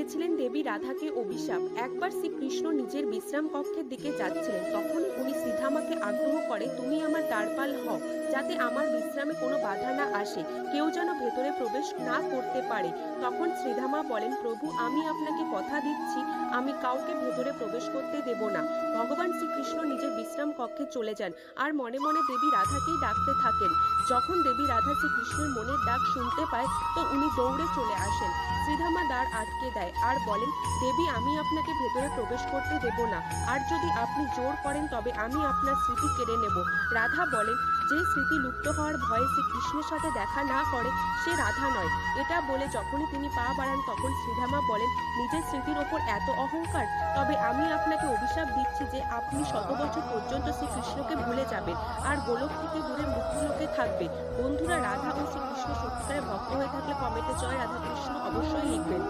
দিয়েছিলেন দেবী রাধাকে অভিশাপ। একবার শ্রীকৃষ্ণ নিজের বিশ্রাম কক্ষের দিকে যাচ্ছিলেন, তখনই উনি শ্রীধামাকে আগ্রহ করে, তুমি আমার দ্বারপাল হও, যাতে আমার বিশ্রামে কোনো বাধা না আসে, কেউ যেন ভেতরে প্রবেশ না করতে পারে। তখন শ্রীধামা বলেন, প্রভু আমি আপনাকে কথা দিচ্ছি, আমি কাউকে ভেতরে প্রবেশ করতে দেব না। ভগবান শ্রীকৃষ্ণ নিজের বিশ্রাম কক্ষে চলে যান আর মনে মনে দেবী রাধাকেই ডাকতে থাকেন। যখন দেবী রাধা শ্রীকৃষ্ণের মনের ডাক শুনতে পায়, তো উনি দৌড়ে চলে আসেন। শ্রীধামা দ্বার আটকে দেয় আর বলেন, দেবী আমি আপনাকে ভেতরে প্রবেশ করতে দেব না, আর যদি আপনি জোর করেন তবে আমি আপনার স্মৃতি কেড়ে নেব। রাধা বলেন, যে স্মৃতি লুপ্ত হওয়ার ভয়ে শ্রীকৃষ্ণের সাথে দেখা না করে সে রাধা নয়। এটা বলে যখনই তিনি পা বাড়ান, তখন শ্রীধামা বলেন, নিজের স্মৃতির ওপর এত অহংকার, তবে আমি আপনাকে অভিশাপ দিচ্ছি যে আপনি শত বছর পর্যন্ত শ্রীকৃষ্ণকে ভুলে যাবেন আর গোলক থেকে দূরে মৃত্যুলোকে থাকবে। বন্ধুরা, রাধা ও শ্রীকৃষ্ণ সত্যিকারের ভক্ত হয়ে থাকলে কমেন্টে জয় রাধাকৃষ্ণ অবশ্যই লিখবেন।